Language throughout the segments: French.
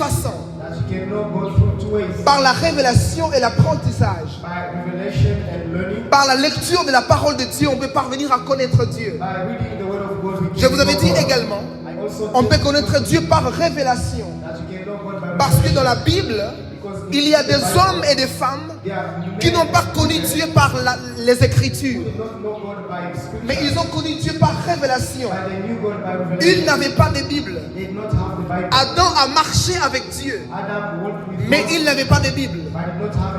façons. That you can know God through two ways. Par la révélation et l'apprentissage. By revelation and learning. Par la lecture de la parole de Dieu, on peut parvenir à connaître Dieu. By reading the word of God, we Je can vous avais know dit God. également, I also on tell peut you connaître Dieu par révélation. that you can know God by Parce que revelation. dans la Bible, il y a des hommes et des femmes qui n'ont pas connu Dieu par les Écritures. Mais ils ont connu Dieu par révélation. Ils n'avaient pas de Bible. Adam a marché avec Dieu, mais il n'avait pas de Bible.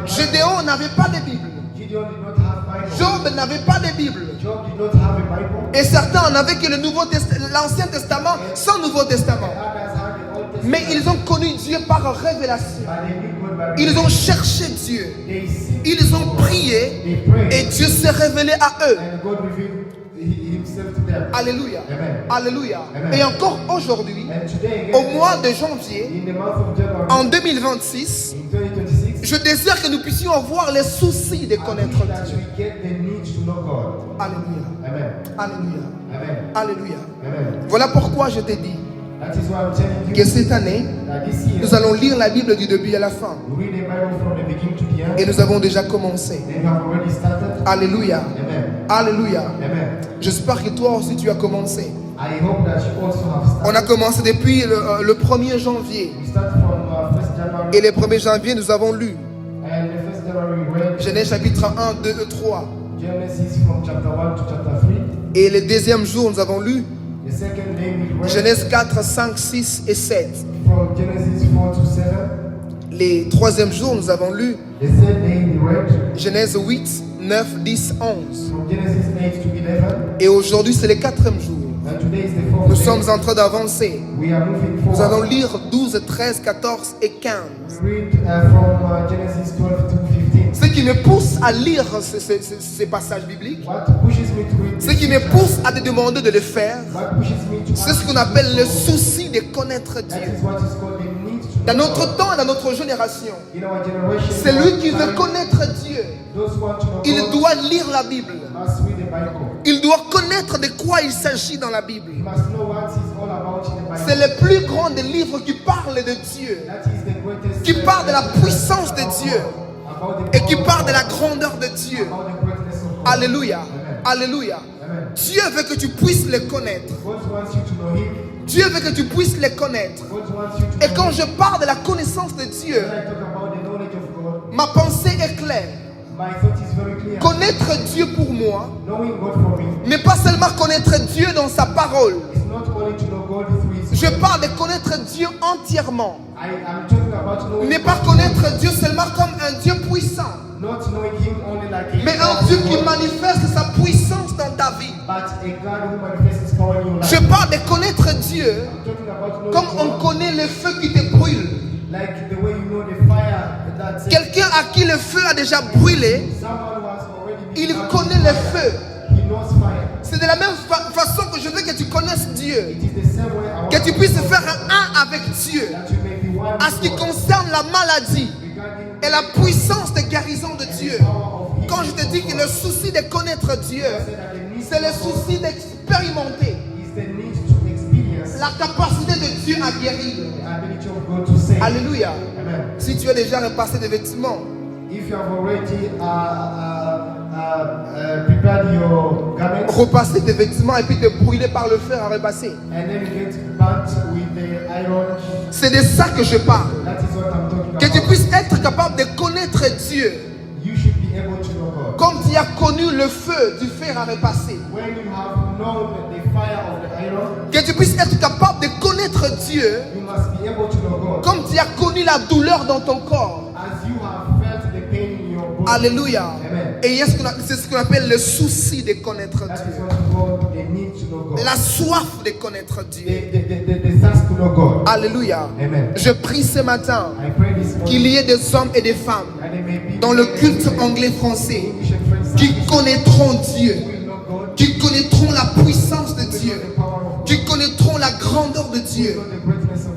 Gédéon n'avait pas de Bible. Job n'avait pas de Bible. Et certains n'avaient que l'Ancien Testament sans Nouveau Testament. Mais ils ont connu Dieu par révélation. Ils ont cherché Dieu. Ils ont prié et Dieu s'est révélé à eux. Alléluia. Alléluia. Et encore aujourd'hui, au mois de janvier, en 2026, je désire que nous puissions avoir les soucis de connaître Dieu. Alléluia. Alléluia. Alléluia. Voilà pourquoi je t'ai dit que cette année, nous allons lire la Bible du début à la fin. Et nous avons déjà commencé. Alléluia. Alléluia. J'espère que toi aussi tu as commencé. On a commencé depuis le 1er janvier. Et le 1er janvier, nous avons lu Genèse chapitre 1, 2 et 3. Et le deuxième jour, nous avons lu Genèse 4, 5, 6 et 7. Les troisième jour, nous avons lu Genèse 8, 9, 10, 11. Et aujourd'hui, c'est le quatrième jour. Nous sommes en train d'avancer. Nous allons lire 12, 13, 14 et 15. Ce qui me pousse à lire ces passages bibliques, ce qui me pousse à te demander de le faire, c'est ce qu'on appelle le souci de connaître Dieu. Dans notre temps et dans notre génération, celui qui veut connaître Dieu, il doit lire la Bible. Il doit connaître de quoi il s'agit dans la Bible. C'est le plus grand des livres qui parle de Dieu, qui parle de la puissance de Dieu et qui parle de la grandeur de Dieu. Alléluia. Alléluia. Dieu veut que tu puisses le connaître. Dieu veut que tu puisses le connaître. Et quand je parle de la connaissance de Dieu, ma pensée est claire. Connaître Dieu pour moi, mais pas seulement connaître Dieu dans sa parole. Je parle de connaître Dieu entièrement. Ne pas connaître Dieu seulement comme un Dieu puissant, mais un Dieu qui manifeste sa puissance dans ta vie. Je parle de connaître Dieu comme on connaît le feu qui te brûle. Quelqu'un à qui le feu a déjà brûlé, il connaît le feu. C'est de la même façon que je veux que tu connaisses Dieu, que tu puisses faire un avec Dieu à ce qui concerne la maladie et la puissance de guérison de Dieu. Quand je te dis que le souci de connaître Dieu, c'est le souci d'expérimenter la capacité de Dieu à guérir. Alléluia. Si tu as déjà repassé des vêtements, repasser tes vêtements et puis te brûler par le fer à repasser. C'est de ça que je parle. Que tu puisses être capable de connaître Dieu comme tu as connu le feu du fer à repasser. Que tu puisses être capable de connaître Dieu comme tu as connu la douleur dans ton corps. Alléluia. Et c'est ce qu'on appelle le souci de connaître Dieu. La soif de connaître Dieu. Alléluia. Je prie ce matin qu'il y ait des hommes et des femmes dans le culte anglais-français qui connaîtront Dieu, qui connaîtront la puissance de Dieu, qui connaîtront la grandeur de Dieu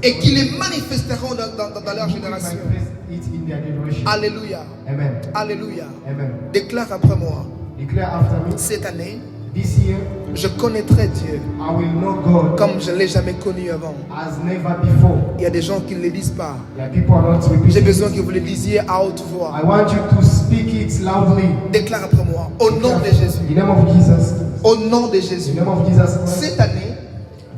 et qui les manifesteront dans leur génération. Alléluia. Alléluia. Déclare après moi. Cette année, This year, je connaîtrai Dieu I will know God comme je ne l'ai jamais connu avant. as never before. Il y a des gens qui ne le disent pas. Yeah, people are not J'ai repeating. besoin que vous le disiez à haute voix. I want you to speak it loudly. Déclare après moi, au nom de In Jésus. the name of Jesus. Au nom de In Jésus. the name of Jesus Christ. Cette année,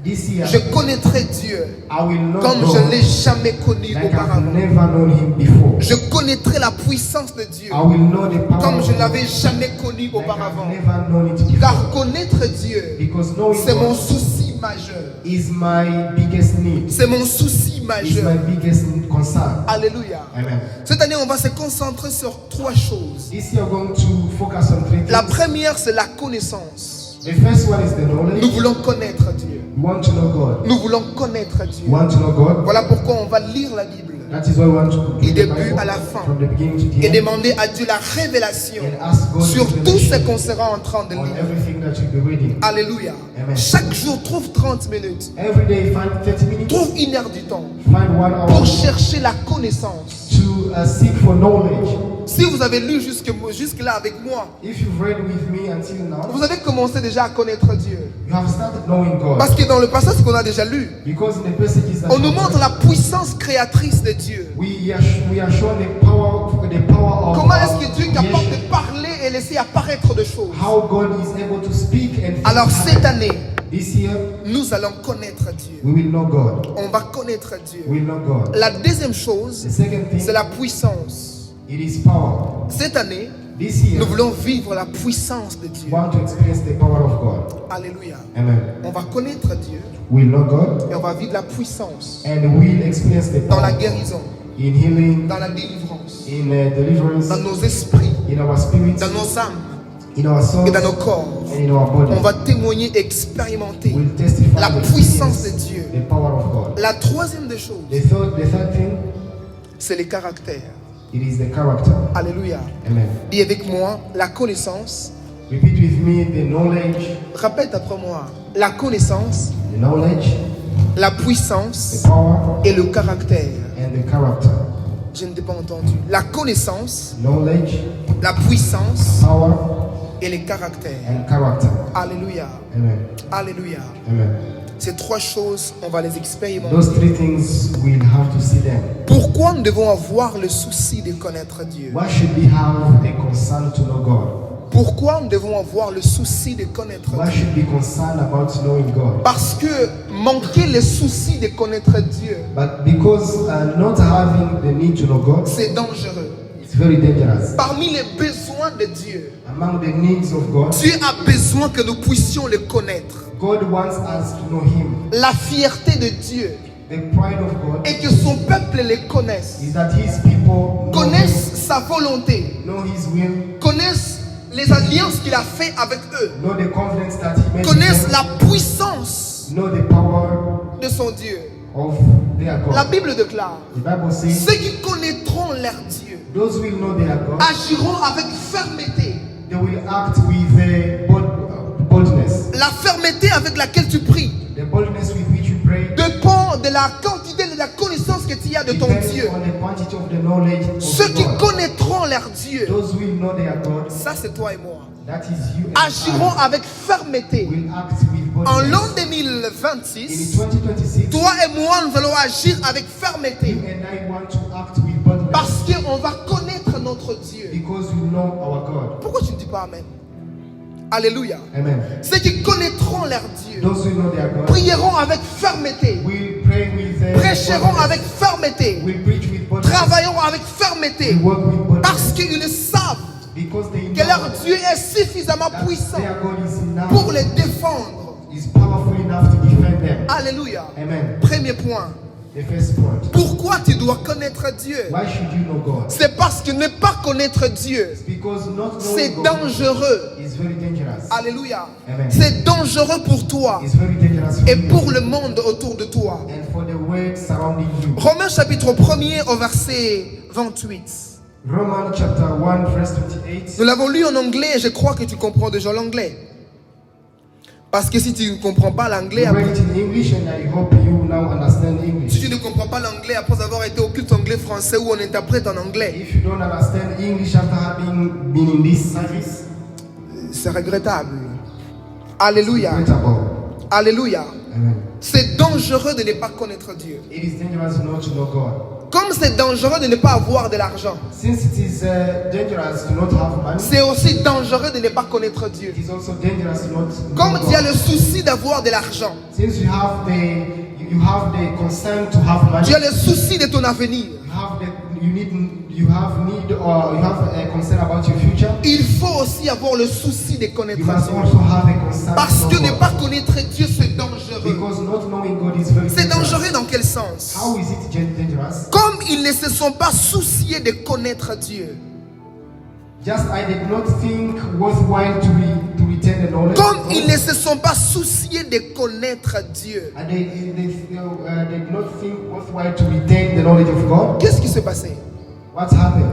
This year, je connaîtrai Dieu I will know comme je ne God l'ai jamais connu like I've auparavant. never known Him before. Je connaîtrai la puissance de Dieu I will know the power comme of je ne God l'avais jamais connu like auparavant. I've never known it before. Car connaître Dieu, Because knowing c'est mon God souci majeur. is my biggest need. C'est mon souci Is majeur. my biggest concern. Alléluia. Amen. Cette année, on va se concentrer sur trois choses. This year, we're going to focus on three La things. première, c'est la connaissance. The first one is the knowledge. Nous voulons connaître Dieu. We want to know God. Nous voulons connaître We Dieu. want to know God. Voilà pourquoi on va lire la Bible That is why we want to du read the début Bible à la fin from the beginning to the et end demander à Dieu la révélation and ask God sur tout ce revelation qu'on sera en train de on lire. everything that you'll be reading. Alléluia. Amen. Chaque jour, trouve 30 minutes. Every day, find 30 minutes. Trouve 1 heure du temps Find 1 hour pour chercher la connaissance. to seek for knowledge. Si vous avez lu jusque là avec moi, If you've read with me until now, vous avez commencé déjà à connaître Dieu. you have started knowing God. Parce que dans le passage qu'on a déjà lu, Because in the passages that on nous we have montre la puissance créatrice de Dieu. we are shown the power of Comment est-ce que Dieu est capable creation. de parler et laisser apparaître des choses? How God is able to speak and things Alors cette happen. année, This year nous allons connaître Dieu. we will know God. On va connaître Dieu. We will know God. La deuxième chose, The second thing, c'est la puissance. it is power. Cette année, This year nous voulons vivre la puissance de Dieu. we want to experience the power of God. Alléluia. Amen. On va connaître Dieu We will know God et on va vivre la puissance and we'll experience the dans la power guérison, in healing, dans la délivrance, in deliverance, dans nos esprits, in our spirits, dans nos âmes in our souls, et dans nos corps. and in our body. On va témoigner, expérimenter We'll testify la and puissance de experience Dieu. the power of God. La troisième des choses, The third thing, c'est les caractères. it is the character. Alléluia. Amen. Dis avec moi, la connaissance. Repeat with me the knowledge, Répète après moi, la connaissance, the knowledge, la the puissance power, et le caractère. and the character. Je ne t'ai pas entendu. La connaissance, Knowledge, la puissance power, et les caractères. and character. Alléluia. Amen. Alléluia. Amen. Ces trois choses, on va les expérimenter. Those three things we'll have to see them. Pourquoi nous devons avoir le souci de connaître Dieu? Why should we have a concern to know God? Pourquoi nous devons avoir le souci de connaître Why Dieu? should we be concerned about knowing God? Parce que manquer le souci de connaître Dieu, But because not having the need to know God, c'est dangereux. it's very dangerous. Parmi les besoins de Dieu, Among the needs of God, Dieu a besoin que nous puissions le connaître. God wants us to know Him. La fierté de Dieu The pride of God est que son peuple le connaisse, is that His people connaisse sa volonté, know His will, connaisse les alliances qu'il a fait avec eux, know the confidence that He made, connaisse with la them, puissance know the power de son Dieu. of their God. La Bible déclare, The Bible says, ceux qui connaîtront leur Dieu those who will know their God, agiront avec fermeté. they will act with boldness. La fermeté avec laquelle tu pries The boldness with which you pray dépend de la quantité de la connaissance que tu as de ton depends Dieu. on the quantity of the knowledge of Ceux qui God. connaîtront leur Dieu, Those who will know their God, ça c'est toi et moi, that is you and agiront I, avec fermeté. will act with En boldness. l'an In 2026, 2026, toi et moi, nous allons agir avec you fermeté and I want to act with boldness parce qu'on va connaître notre Dieu. because we know our God. Pourquoi tu ne dis pas Amen? Alléluia. Amen. Ceux qui connaîtront leur Dieu Those who know their God prieront avec fermeté, will pray with prêcheront boldness. avec fermeté, Will preach with boldness. travailleront avec fermeté Will work with boldness. parce qu'ils savent Because they que leur know Dieu est suffisamment that puissant their God is enough, pour les défendre. is powerful enough to defend them. Alléluia. Amen. Premier point. The first point. Pourquoi tu dois connaître Dieu? Why should you know God? C'est parce que ne pas connaître Dieu, It's because not c'est knowing God dangereux. is very dangerous. Alléluia. Amen. C'est dangereux pour toi It's very dangerous for et you pour le monde autour de toi. and for the world surrounding you. Romains chapitre 1er au verset 28. Romans chapter 1 verse 28. Nous l'avons lu en anglais et je crois que tu comprends déjà l'anglais. Parce que si tu ne comprends pas l'anglais, We read it in English and I hope you now understand si English. tu ne comprends pas l'anglais après avoir été au culte anglais français où on interprète en anglais, If you don't understand English after having been in this service, c'est regrettable. Alléluia. Great above. Alléluia. Amen. C'est dangereux de ne pas connaître Dieu. It is dangerous not to know God. Comme c'est dangereux de ne pas avoir de l'argent, Since it is dangerous to not have money, c'est aussi dangereux de ne pas connaître Dieu. it is also dangerous to not know Comme God. tu as le souci d'avoir de l'argent, Since you have the concern to have money, tu as le souci de ton avenir, you have a concern about your future. il faut aussi avoir le souci de connaître You must Dieu. also have a concern Parce to que know ne God. pas connaître Dieu, c'est dangereux. Because not knowing God is very C'est dangerous. dangereux dans quel sens? How is it dangerous? Comme ils ne se sont pas souciés de connaître Dieu. Just I did not think worthwhile to retain the knowledge. Comme of God. ils ne se sont pas souciés de connaître Dieu. And they did not think worthwhile to retain the knowledge of God. Qu'est-ce qui s'est passé? What happened?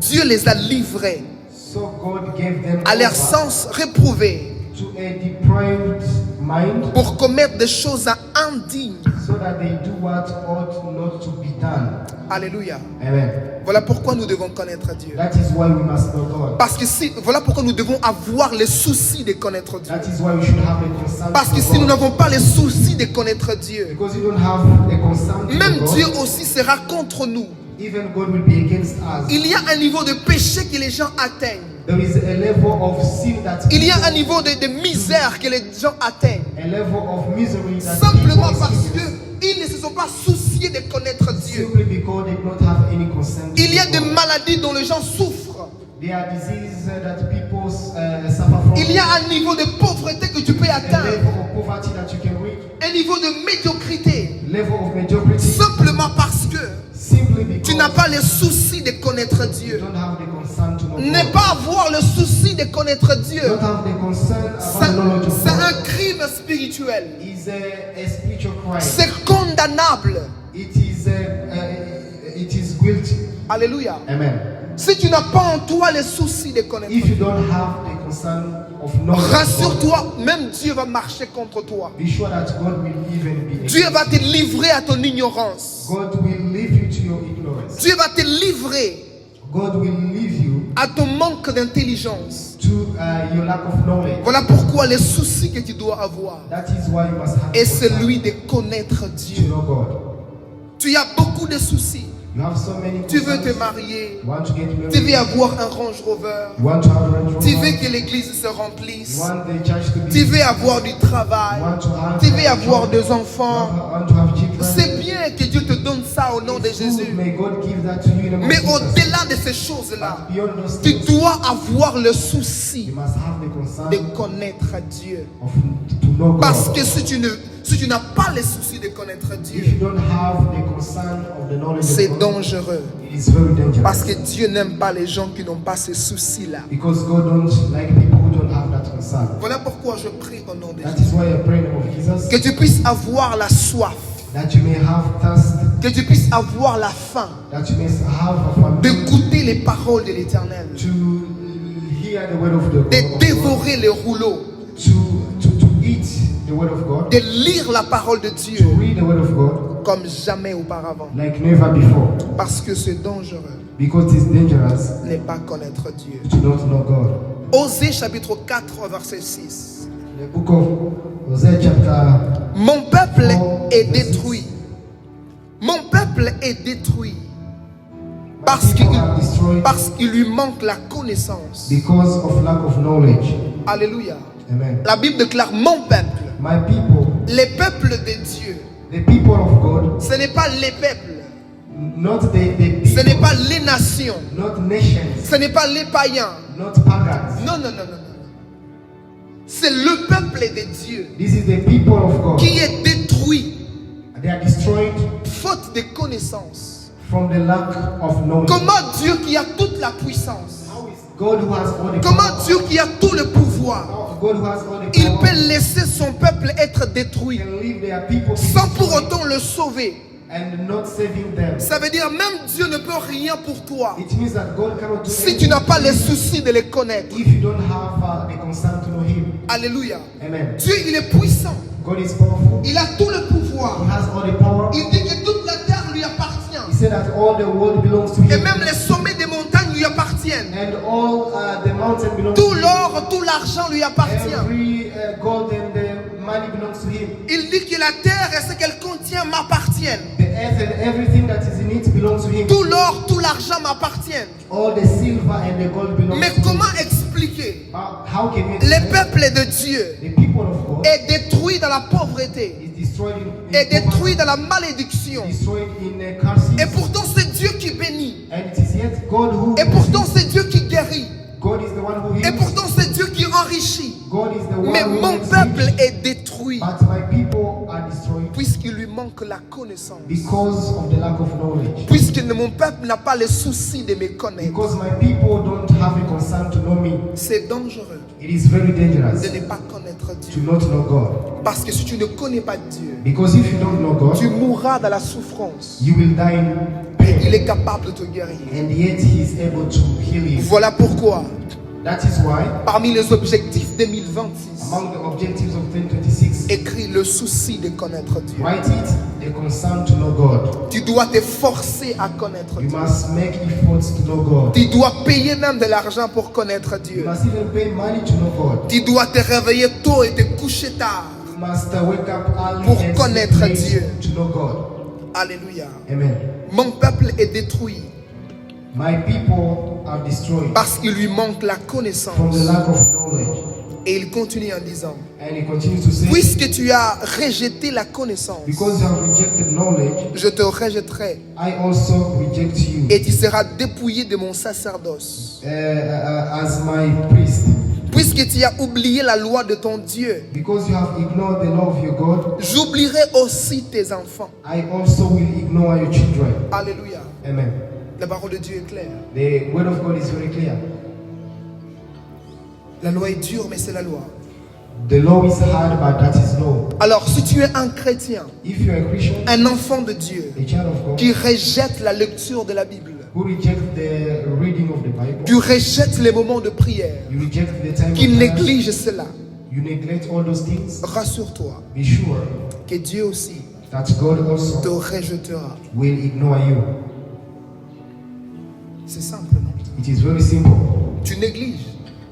Dieu les a livrés So God gave them à leur over sens réprouvé to a depraved mind, pour commettre des choses indignes. so that they do what ought not to be done. Alléluia. Amen. Voilà pourquoi nous devons connaître Dieu. That is why we must know God. Parce que voilà pourquoi nous devons avoir le souci de connaître Dieu. That is why we should have a concern Parce que to si know nous God. n'avons pas le souci de connaître Dieu, Because you don't have a concern to même know Dieu God, aussi sera contre nous. even God will be against us. Il y a un niveau de péché que les gens atteignent. There is a level of sin that Il y a un people- niveau de misère que les gens atteignent. a level of misery that Simplement people parce experience qu'ils ne se sont pas souciés de connaître Dieu. simply because they do not have any concern to Il y a know des God. maladies dont les gens souffrent. There are diseases that people suffer from. Il y a un niveau de pauvreté que tu peux A atteindre. level of poverty that you can reach. Un niveau de médiocrité. Level of mediocrity. Simplement parce que Simply because tu n'as pas le souci de connaître you Dieu. don't have the concern to know Ne God. pas avoir le souci de connaître Dieu, Don't have the concern c'est about the knowledge of c'est un God. crime spirituel. Is a spiritual crime. C'est condamnable. It is guilty. Alléluia. Amen. Si tu n'as pas en toi le souci de connaître If you Dieu, don't have the concern of knowledge of God, rassure-toi, même Dieu va marcher contre toi. be sure that God will even be. Dieu va te livrer à ton ignorance. God will leave you to your ignorance. Dieu va te livrer God will leave you à ton manque d'intelligence. to your lack of knowledge. Voilà pourquoi les soucis que tu dois avoir That is why you must have est concern celui de connaître to Dieu. know God. Tu as beaucoup de soucis. You have so many Tu veux te concerns. marier. You want to get Tu veux married. avoir un Range Rover. You want to have a Range Rover. Tu veux que l'église se You remplisse. want the church to be. Tu veux avoir du travail. You want to have Tu veux a avoir job. des enfants. You want to have children. C'est bien que Dieu te donne ça au nom de It's good. Jésus. May God give that to you in the name of Mais Jesus. au-delà de ces choses-là, Beyond those tu things, dois avoir le souci you must have the concern de connaître Dieu. of to know God. Parce que si tu n'as pas le souci de connaître If Dieu, you don't have the concern of the knowledge c'est of God, dangereux. it is very dangerous. Parce que Dieu n'aime pas les gens qui n'ont pas ce souci-là. Because God don't like people who don't have that concern. Voilà pourquoi je prie au nom de That Jésus. is why I pray in the name of Jesus, Que tu puisses avoir la soif, that you may have thirst, que tu puisses avoir la faim that you may have a family d'écouter les paroles de l'Éternel, to hear the word of the de God, dévorer les rouleaux, to eat the word of God, de lire la parole de Dieu to read the word of God comme jamais auparavant. like never before. Parce que c'est dangereux Because it is dangerous de ne pas connaître Dieu. to not know God. Osée chapitre 4 verset 6. The book of Hosea chapter Mon peuple est 4, verse détruit. Mon peuple est détruit. My Parce people are destroyed parce qu'il lui manque la connaissance. because of lack of knowledge. Alléluia. Amen. La Bible déclare mon peuple. My people, Les peuples de Dieu. the people of God, Ce n'est pas les peuples. not the Ce n'est people, pas les nations. not nations, Ce n'est pas les païens. not pagans. Non, non, non, non, non. C'est le peuple de Dieu This is the people of God. qui est détruit They are destroyed faute de connaissance. from the lack of knowledge. Comment Dieu qui a toute la puissance, How is God who has all the comment power, Dieu qui a tout le pouvoir, God who has all the il power, peut laisser son peuple être détruit can leave their people be sans pour destroyed autant le sauver. and not saving them? Ça veut dire même Dieu ne peut rien pour toi It means that God cannot do si tu n'as anything pas le souci de les connaître. if you don't have the concern to know Him. Alléluia. Amen. Dieu, il est puissant. God is powerful. Il a tout le He pouvoir. has all the power. Il dit que toute la terre lui appartient. He said that all the world belongs to Et Him, même les sommets des montagnes lui appartiennent. and all the mountain belongs Tout to Him. l'or l'or, tout l'argent lui appartient. Every gold and the money belongs to him. Il dit que la terre et ce qu'elle contient m'appartiennent. The earth and everything that is in it belongs to him. Tout l'or, tout l'argent m'appartiennent. All the silver and the gold belongs Mais to him. comment expliquer How can we les explain? peuples de Dieu The people of God est détruit dans la pauvreté, is destroyed in est détruit poverty, dans la malédiction. destroyed in curses. Et pourtant c'est Dieu qui bénit. And it is yet God who Et pourtant c'est Dieu qui guérit. God is the one who Et heals. pourtant c'est Dieu qui enrichit. God is the one Mais who mon makes peuple rich. est détruit But my people are destroyed puisqu'il lui manque la connaissance. because of the lack of knowledge. Puisque mon peuple n'a pas le souci de me connaître. Because my people don't have a concern to know me. C'est dangereux It is very dangerous de ne pas connaître to Dieu. not know God. Parce que si tu ne connais pas Dieu, Because if you don't know God, tu mourras dans la souffrance. you will die in Il pain. est capable de te guérir. And yet He is able to heal you. Voilà pourquoi, That is why, parmi les objectifs 2026, among the objectives of 2026, écris le souci de connaître Dieu. write it, the concern to know God. Tu dois te forcer à connaître You Dieu. must make efforts to know God. Tu dois payer même de l'argent pour connaître You Dieu. must even pay money to know God. Tu dois te réveiller tôt et te coucher tard. You must wake up early Pour and connaître sleep late Dieu. to know God. Alléluia. Amen. Mon peuple est détruit My people are destroyed parce qu'il lui manque la from the connaissance. lack of knowledge. Et il continue en disant, And he continues to say, puisque tu as rejeté la connaissance, because you have rejected knowledge, je te rejetterai I also reject you et tu seras dépouillé de mon sacerdoce. as my priest. Puisque tu as oublié la loi de ton Dieu, Because you have ignored the law of your God, j'oublierai aussi tes enfants. I also will ignore your children. Alléluia. Amen. La parole de Dieu est claire. The word of God is very clear. La loi est dure, mais c'est la loi. The law is hard, but that is law. Alors, si tu es un chrétien, If you are a Christian, un enfant de Dieu, a child of God, qui rejette la lecture de la Bible, who reject the reading of the qui Bible, rejette les moments de prière, you reject the time qui of prayer, néglige cela, you neglect all those things, rassure-toi be sure que Dieu aussi that God te also rejettera. will ignore you. C'est simple, non? It is very simple. Tu négliges,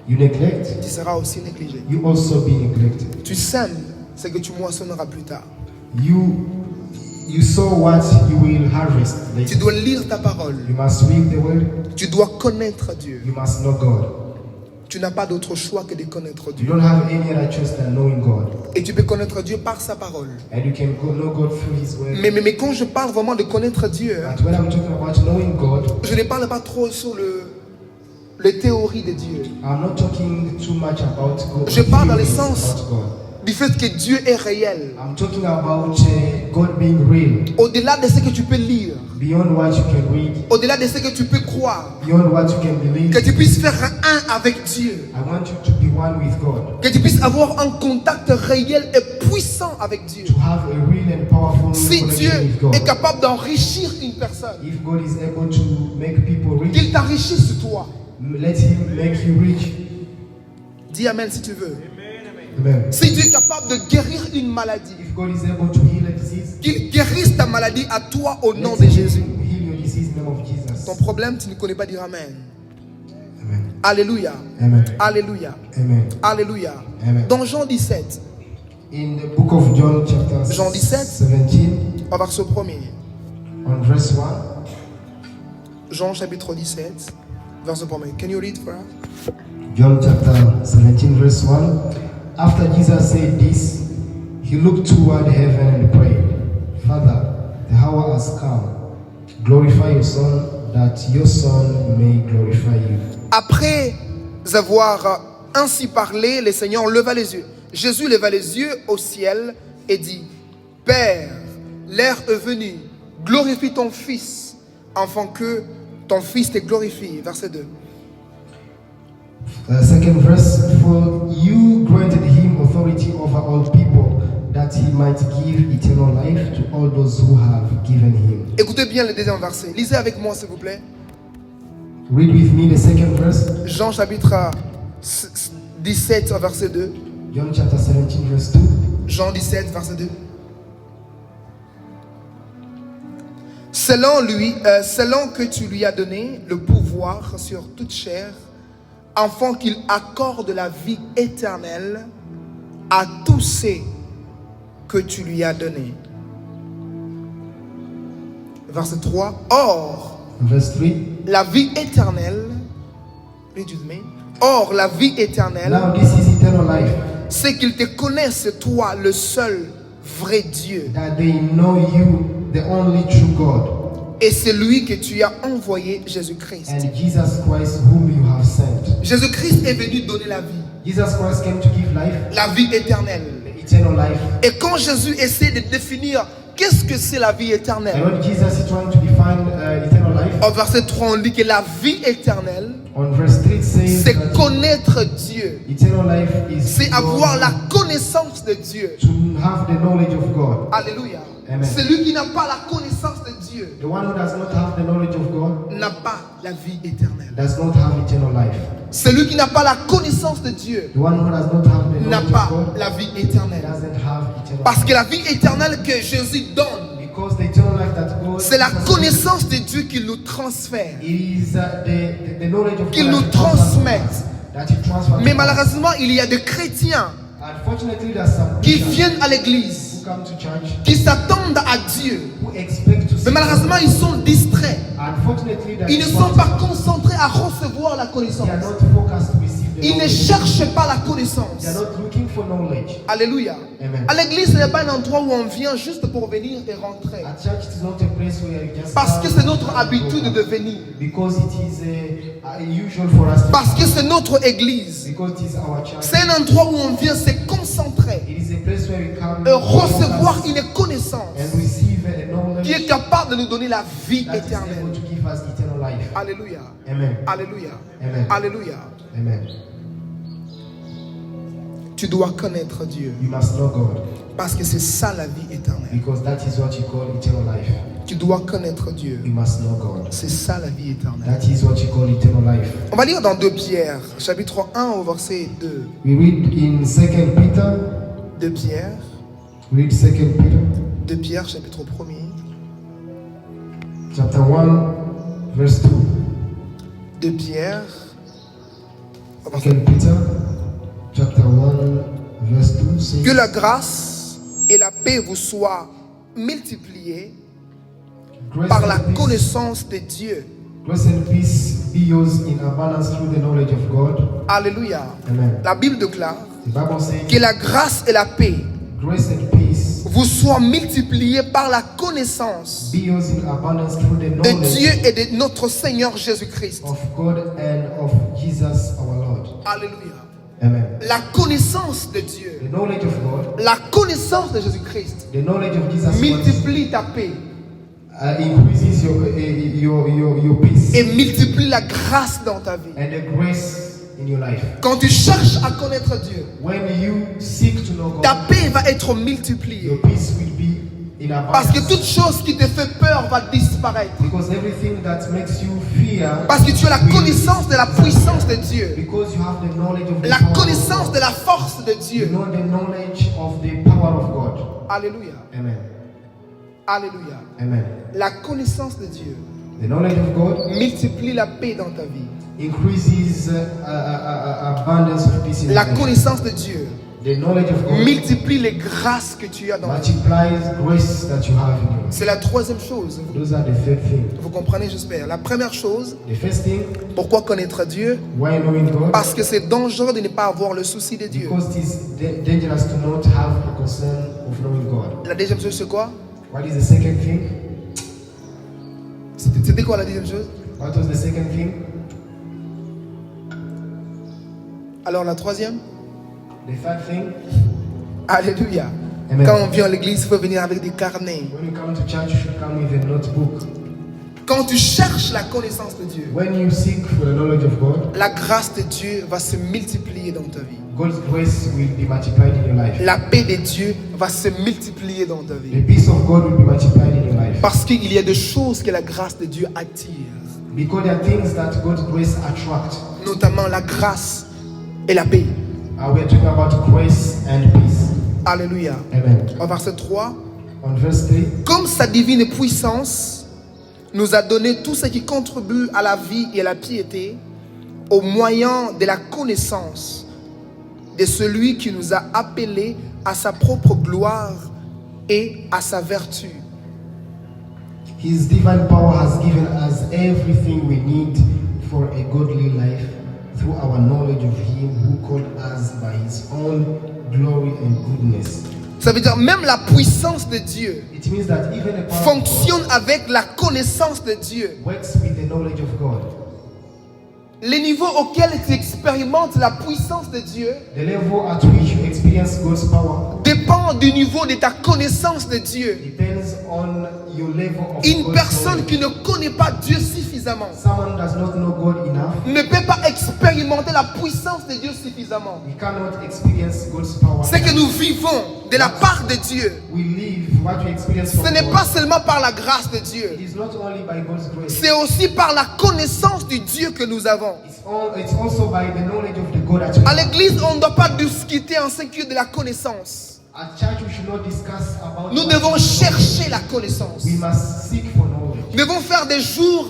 You neglect, tu seras aussi négligé. you also be neglected. Tu sèmes ce que tu moissonneras plus tard. You sow what you will harvest Tu later. dois lire ta parole. You must read the word. Tu dois connaître Dieu. You must know God. Tu n'as pas d'autre choix que de connaître You Dieu. don't have any other choice than knowing God. Et tu peux connaître Dieu par sa parole. And you can know God through His word. Mais quand je parle vraiment de connaître Dieu, But when I'm talking about knowing God, je ne parle pas trop sur les théories de Dieu. I'm not talking too much about God. Je parle dans le theories sens about God. du fait que Dieu est réel. I'm talking about God being real. Au-delà de ce que tu peux lire, Beyond what you can read, au-delà de ce que tu peux croire, beyond what you can believe. que tu puisses faire un avec Dieu. I want you to be one with God. Que tu puisses avoir un contact réel et puissant avec Dieu. To have a real and powerful Si Dieu connection with God. est capable d'enrichir une personne, If God is able to make people rich, qu'il t'enrichisse toi. let Him make you rich. Dis Amen si tu veux. Amen. Si Dieu est capable de guérir une maladie, If God is able to heal a disease, qu'il guérisse ta maladie à toi au nom let de Jésus. Him heal your disease in the name of Jesus. Ton problème, tu ne connais pas dire Amen. Amen. Alléluia. Amen. Alléluia. Amen. Alléluia. Amen. Dans Jean 17, In the book of John, chapter Jean 17. 17, on va verset 1er. on verse 1, Jean chapitre 17, verset 1er. Can you read for us? John chapter 17, verse 1. After Jesus said this, he looked toward heaven and prayed, Father, the hour has come. Glorify your Son, that your Son may glorify you. Après avoir ainsi parlé, le Seigneur leva les yeux. Jésus leva les yeux au ciel et dit, Père, l'heure est venue, glorifie ton Fils, afin que ton Fils te glorifie. Verset 2. Second verse, for you granted him authority over all people, that he might give eternal life to all those who have given him. Écoutez bien le deuxième verset. Lisez avec moi, s'il vous plaît. Read with me the second verse, Jean chapitre 17, verset 2. John chapter 17, verse 2. Jean 17, verset 2. Selon que tu lui as donné le pouvoir sur toute chair, afin qu'il accorde la vie éternelle à tous ceux que tu lui as donnés. Verset 3. Or, Verse 3. la vie éternelle, read with me. Or, la vie éternelle, Now this is eternal life, c'est qu'ils te connaissent, toi, le seul vrai Dieu, that they know you, the only true God, et c'est lui que tu as envoyé, Jésus-Christ. and Jesus Christ whom you have sent. Jésus-Christ est venu donner la vie, Jesus Christ came to give life, la vie éternelle. eternal life. Et quand Jésus essaie de définir qu'est-ce que c'est la vie And éternelle, when Jesus is trying to define eternal life, au verset 3, on dit que la vie éternelle, on verse 3 it says c'est that connaître Dieu. eternal life is C'est avoir la connaissance de Dieu. to have the knowledge of God. Alléluia. Amen. Celui qui n'a pas la connaissance de Dieu The one who does not have the knowledge of God n'a pas la vie éternelle. does not have eternal life. Celui qui n'a pas la connaissance de Dieu The one who does not have the n'a knowledge pas of God la vie éternelle. doesn't have eternal Parce life. que la vie éternelle que Jésus donne, Because the eternal life that God c'est la Jesus connaissance de Dieu qu'il nous transfère. it is the knowledge of Qu'il God nous that he transfers to transmette. us, that he transfers Mais to us. malheureusement, il y a des chrétiens Unfortunately, there are some qui Christians viennent à l'église, who come to church qui s'attendent à Dieu. who expect to see Mais malheureusement, ils sont distraits. Unfortunately, there Ils ne is sont one- pas concentrés à recevoir la connaissance. they are not focused to receive the Ils ne knowledge. cherchent pas la connaissance. They are not looking for knowledge. Alléluia. Amen. À l'église, ce n'est pas un endroit où on vient juste pour venir et rentrer. At church, it is not a place where you just Parce que come c'est notre and habitude go. de venir. Because it is usual for us to Parce que come. c'est notre église. Because it is our church. C'est un endroit où on vient se concentrer It is a place where we come et recevoir focus une connaissance and receive a knowledge qui est capable de nous donner la vie that is able éternelle. to give us eternal life. Alléluia. Amen. Alléluia. Amen. Alléluia. Amen. Tu dois connaître Dieu. You must know God Parce que c'est ça la vie éternelle. because that is what you call eternal life. Tu dois connaître Dieu. You must know God. C'est ça la vie éternelle. That is what you call eternal life. On va lire dans 2 Pierre, chapitre 1 au verset 2. We read in 2 Peter. 2 Pierre, Read 2 Peter 2 Pierre, chapitre 1er. chapter 1 verse 2. 2 Pierre, 2 Peter chapter 1 verse 2 says, que la grâce et la paix vous soient multipliées grace par la and peace- connaissance de Dieu. Grace and peace be yours in abundance through the knowledge of God. Alléluia. Amen. La Bible déclare The Bible says, que la grâce et la paix grace and peace vous soient multipliées par la connaissance be yours in abundance through the de knowledge Dieu et de notre Seigneur Jésus-Christ. of God and of Jesus our Lord. Alléluia. Amen. La connaissance de Dieu, The knowledge of God, la connaissance de Jésus-Christ the knowledge of Jesus Christ multiplie ta paix increases your peace et multiplie la grâce dans ta vie. and the grace in your life. Quand tu cherches à connaître Dieu, When you seek to know ta God, paix va être multipliée. your peace will be in Parce que abundance. toute chose qui te fait peur va disparaître. Because everything that makes you fear, Parce que tu as la will- connaissance de la puissance de Dieu, because you have the knowledge of the la power of connaissance God. de la force de You Dieu. know the knowledge of the power of God. Alléluia. Amen. Alléluia. Amen. La connaissance de Dieu The knowledge of God multiplie la paix dans ta vie. increases abundance of peace in La your life. connaissance de Dieu The knowledge of God multiplie les grâces que tu as dans ta vie. multiplies grace that you have in your life. C'est la troisième chose. Those are the third thing. Vous comprenez, j'espère. La première chose, The first thing, pourquoi connaître Dieu? why knowing God? Parce que c'est dangereux de ne pas avoir le souci de Dieu. Because it is dangerous to not have a concern of knowing God. La deuxième chose, c'est quoi? What is the second thing? C'était quoi la deuxième chose? What was the second thing? Alors la troisième? The third thing, Alléluia. Amen. Quand on vient à l'église, il faut venir avec des carnets. when you come to church, you should come with a notebook. Quand tu cherches la connaissance de Dieu, When you seek for the knowledge of God, la grâce de Dieu va se multiplier dans ta vie. God's grace will be multiplied in your life. La paix de Dieu va se multiplier dans ta The vie. peace of God will be multiplied in your life. Parce qu'il y a des choses que la grâce de Dieu attire. Because there are things that God's grace attract. Notamment la grâce et la paix. We are talking about grace and peace. Alléluia. Amen. Au verset 3. On verse 3, Comme sa divine puissance nous a donné tout ce qui contribue à la vie et à la piété au moyen de la connaissance de celui qui nous a appelés à sa propre gloire et à sa vertu. His divine power has given us everything we need for a godly life through our knowledge of Him who called us by His own glory and goodness. Ça veut dire même la puissance de Dieu It means that even a power of fonctionne avec la connaissance de Dieu. God works with the knowledge of God. Les niveaux auxquels tu expérimentes la puissance de Dieu The level at which you experience God's power dépend du niveau de ta connaissance de Dieu. depends on your level of Une God's personne knowledge. qui ne connaît pas Dieu suffisamment Someone does not know God enough. ne peut pas expérimenter la puissance de Dieu suffisamment. We cannot experience God's power. C'est que nous vivons de la part de Dieu. We live what we experience Ce from n'est God. pas seulement par la grâce de Dieu, It is not only by God's grace. c'est aussi par la connaissance du Dieu que nous avons. It's also by the knowledge of the God that we À have. l'église, on ne doit pas discuter en sécurité de la connaissance. At church, we should not discuss about. Nous devons chercher la connaissance. We must seek for knowledge. Nous devons faire des jours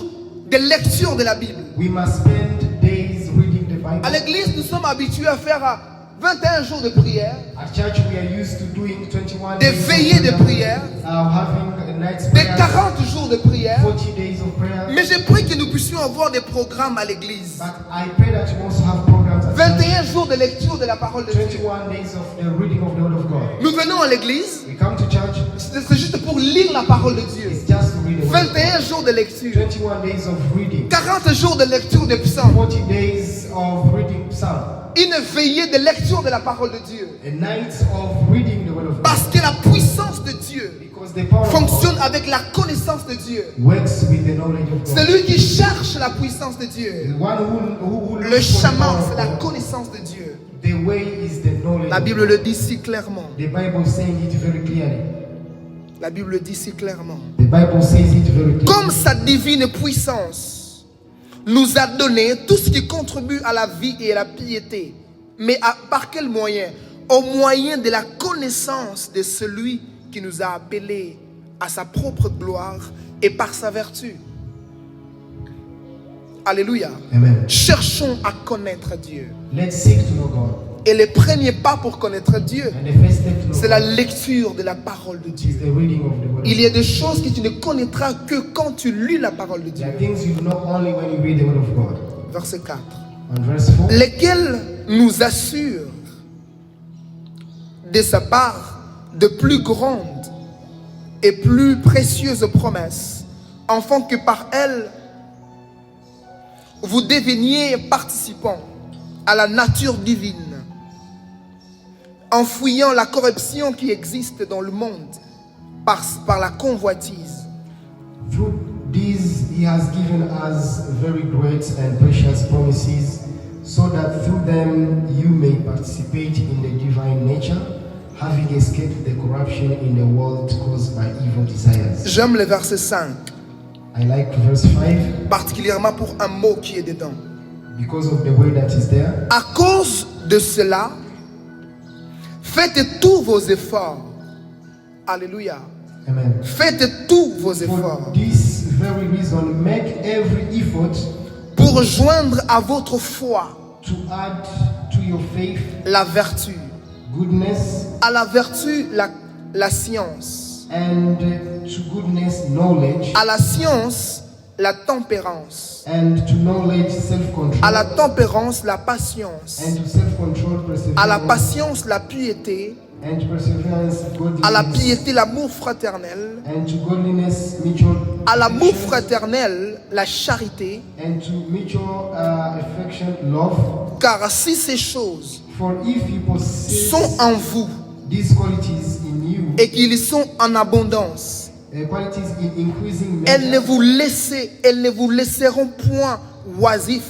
de lecture de la Bible. We must spend days reading the Bible. À l'église, nous sommes habitués à faire 21 jours de prière, At church, we are used to doing 21 des days of veillées de prayer, prière, having a night's des prayer, 40 jours de prière. 40 days of prayer. Mais j'ai pris que nous puissions avoir des programmes à l'église. But I pray that you also have programs at church. 21 jours de lecture de la parole de Dieu. 21 days of the reading of the Word of God. Nous venons à l'église, We come to church, c'est juste pour lire la parole de Dieu. it's just to read the Word of 21 God. jours de lecture, 21 days of reading, 40 jours de lecture des psaumes, 40 days of reading Psalm, une veillée de lecture de la parole de Dieu. a night of reading the Word of God. Parce que la puissance de Dieu Because the power of fonctionne avec la connaissance de Dieu. God works with the knowledge of God. Celui qui cherche la puissance de Dieu, The one who le looks for the chemin, power c'est la of God, connaissance de Dieu. the way is the knowledge La of Bible God. le dit si clairement. The Bible is saying it very clearly. La Bible le dit si clairement. The Bible says it very clearly. Comme sa divine puissance nous a donné tout ce qui contribue à la vie et à la piété. Mais par quel moyen? Au moyen de la connaissance de celui qui nous a appelés à sa propre gloire et par sa vertu. Alléluia. Amen. Cherchons à connaître Dieu. Let's seek to know God. Et le premier pas pour connaître Dieu, And the first step to know c'est la God lecture de la parole de is Dieu. the reading of the Word Il of y a God. des choses que tu ne connaîtras que quand tu lis la parole de There Dieu. are things you know only when you read the Word of God. Verset 4. On verse 4, Lesquels nous assurent de sa part de plus grandes et plus précieuses promesses, afin que par elles vous deveniez participants à la nature divine, en fuyant la corruption qui existe dans le monde par la convoitise. through these he has given us very great and precious promises, so that through them you may participate in the divine nature, having escaped the corruption in the world caused by evil desires. J'aime le verset 5, I like verse 5 particulièrement pour un mot qui est dedans. because of the word that is there. À cause de cela, faites tous vos efforts. Alléluia. Amen. Faites tous vos For efforts this very reason, make every effort pour joindre à votre foi to add to your faith la vertu. goodness, À la vertu, la science. and to goodness knowledge, À la science, la tempérance. and to knowledge self-control, À la tempérance, la patience. and to self-control À la perseverance, patience, la piété. and to perseverance À la godliness, piété, l'amour fraternel. and to godliness mutual À l'amour affection, fraternel, la charité. and to mutual affection, love. Car si ces choses For if you possess sont en vous these qualities in you, et qu'ils sont en abondance, qualities in increasing elles ne measure, vous laisseront point oisifs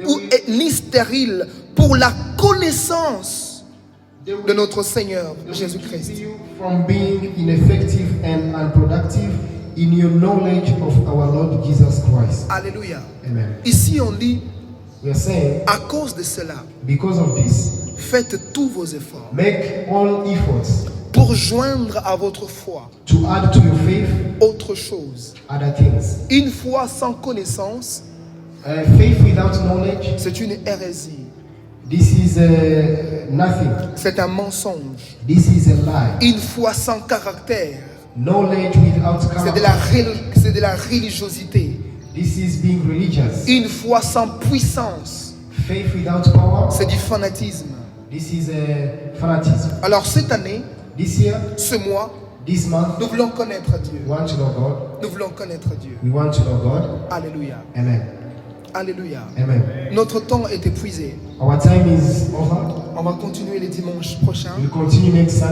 ou ni stériles pour la connaissance they will- de notre Seigneur they will Jésus-Christ. keep you from being ineffective and unproductive in your knowledge of our Lord Jesus Christ. Alléluia. Amen. Ici on dit, We are saying, à cause de cela, because of this, faites tous vos efforts make all efforts pour joindre à votre foi to add to your faith autre chose. other things. Une foi sans connaissance Faith without knowledge, c'est une hérésie. this is nothing. C'est un mensonge. This is a lie. Une foi sans caractère, Knowledge without c'est de la religiosité. This is being religious. Une foi sans puissance, Faith without power, c'est du fanatisme. this is a fanatism. Alors cette année, This year, ce mois, this month, nous voulons connaître Dieu. we want to know God. Nous voulons connaître Dieu. We want to know God. Alléluia. Amen. Alléluia. Amen. Notre temps est épuisé. Our time is over. On va continuer les dimanches prochains. We'll continue next Sunday.